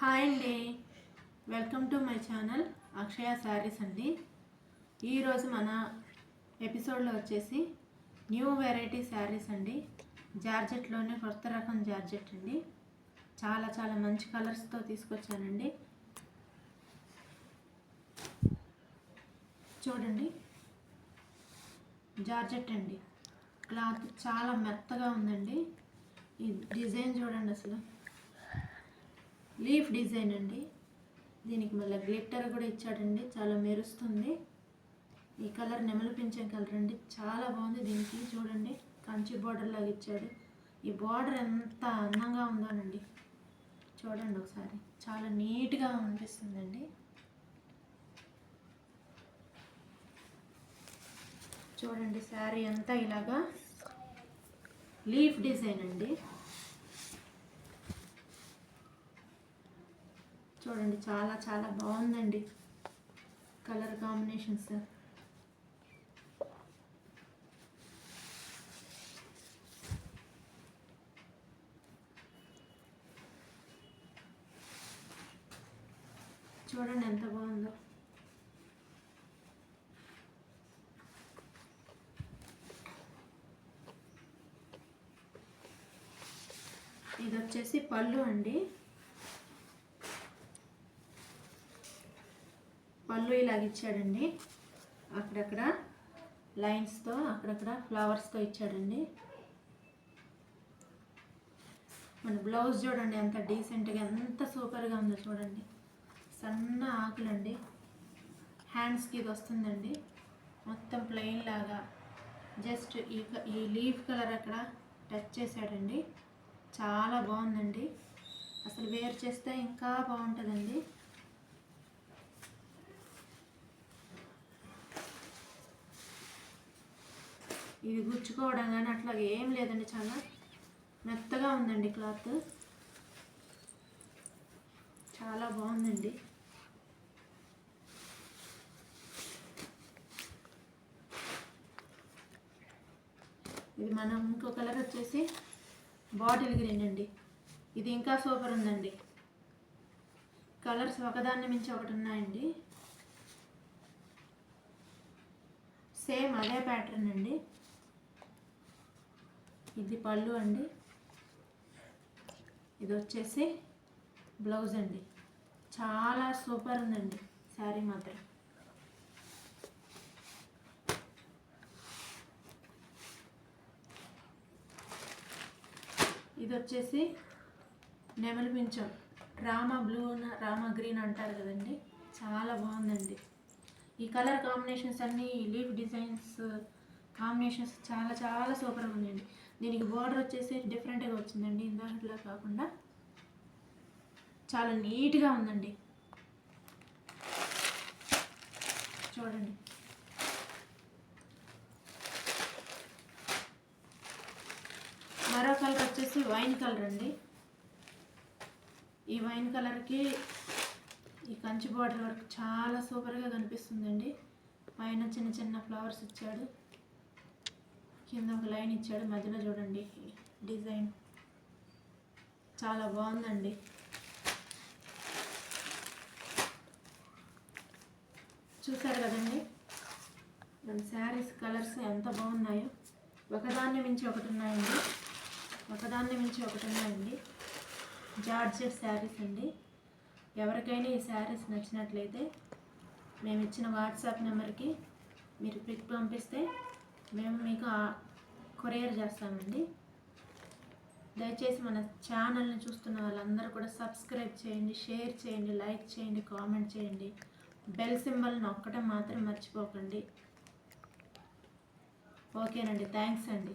Hi అండి, welcome to my channel అక్షయ శారీస్ అండి. ఈరోజు మన ఎపిసోడ్లో వచ్చేసి న్యూ వెరైటీ శారీస్ అండి. జార్జెట్లోనే కొత్త రకం జార్జెట్ అండి. చాలా చాలా మంచి కలర్స్తో తీసుకొచ్చానండి. చూడండి, జార్జెట్ అండి. క్లాత్ చాలా మెత్తగా ఉందండి. ఈ డిజైన్ చూడండి, అసలు లీఫ్ డిజైన్ అండి. దీనికి మళ్ళీ గ్లిట్టర్ కూడా ఇచ్చాడండి, చాలా మెరుస్తుంది. ఈ కలర్ నెమలి పింఛం కలర్ అండి, చాలా బాగుంది. దీనికి చూడండి, కంచి బార్డర్ లాగా ఇచ్చాడు. ఈ బార్డర్ ఎంత అందంగా ఉందోనండి, చూడండి ఒకసారి, చాలా నీట్గా అనిపిస్తుందండి. చూడండి, శారీ అంతా ఇలాగా లీఫ్ డిజైన్ అండి. చూడండి, చాలా చాలా బాగుందండి కలర్ కాంబినేషన్స్. చూడండి ఎంత బాగుందో. ఇది వచ్చేసి పళ్ళు అండి. పళ్ళు ఇలాగ ఇచ్చాడండి, అక్కడక్కడ లైన్స్తో, అక్కడక్కడ ఫ్లవర్స్తో ఇచ్చాడండి. మన బ్లౌజ్ చూడండి ఎంత డీసెంట్గా, ఎంత సూపర్గా ఉందో చూడండి. సన్న ఆకులండి, హ్యాండ్స్కి ఇది వస్తుందండి. మొత్తం ప్లెయిన్ లాగా జస్ట్ ఈ లీఫ్ కలర్ అక్కడ టచ్ చేశాడండి. చాలా బాగుందండి, అసలు వేర్ చేస్తే ఇంకా బాగుంటుందండి. ఇది గుచ్చుకోవడం కానీ అట్లాగే ఏం లేదండి, చాలా మెత్తగా ఉందండి క్లాత్, చాలా బాగుందండి. ఇది మనం ఇంకో కలర్ వచ్చేసి బాటిల్ గ్రీన్ అండి. ఇది ఇంకా సూపర్ ఉందండి. కలర్స్ ఒకదాన్ని మించి ఒకటి ఉన్నాయండి. సేమ్ అదే ప్యాటర్న్ అండి. ఇది పళ్ళు అండి, ఇది వచ్చేసి బ్లౌజ్ అండి. చాలా సూపర్ ఉందండి శారీ మాత్రం. ఇది వచ్చేసి నెమలి పింఛం, రామా బ్లూ, రామా గ్రీన్ అంటారు కదండి, చాలా బాగుందండి. ఈ కలర్ కాంబినేషన్స్ అన్నీ, లీఫ్ డిజైన్స్ కాంబినేషన్స్ చాలా చాలా సూపర్గా ఉన్నాయండి. దీనికి బార్డర్ వచ్చేసి డిఫరెంట్గా వచ్చిందండి, ఇందాకలా కాకుండా చాలా నీట్గా ఉందండి. చూడండి, మరో కలర్ వచ్చేసి వైన్ కలర్ అండి. ఈ వైన్ కలర్కి ఈ కంచి బార్డర్ వర్క్ చాలా సూపర్గా కనిపిస్తుందండి. పైన చిన్న చిన్న ఫ్లవర్స్ ఇచ్చాడు, కింద ఒక లైన్ ఇచ్చాడు, మధ్యలో చూడండి డిజైన్ చాలా బాగుందండి. చూసారు కదండి మన శారీస్ కలర్స్ ఎంత బాగున్నాయో, ఒకదాన్ని మించి ఒకటి ఉన్నాయండి, ఒకదాన్ని మించి ఒకటి ఉన్నాయండి. జార్జెట్ శారీస్ అండి. ఎవరికైనా ఈ శారీస్ నచ్చినట్లయితే మేము ఇచ్చిన వాట్సాప్ నెంబర్కి మీరు పిక్ పంపిస్తే మేము మీకు కొరియర్ చేస్తామండి. దయచేసి మన ఛానల్ని చూస్తున్న వాళ్ళందరూ కూడా సబ్స్క్రైబ్ చేయండి, షేర్ చేయండి, లైక్ చేయండి, కామెంట్ చేయండి. బెల్ సింబల్ నొక్కడం మాత్రం మర్చిపోకండి. ఓకేనండి, థ్యాంక్స్ అండి.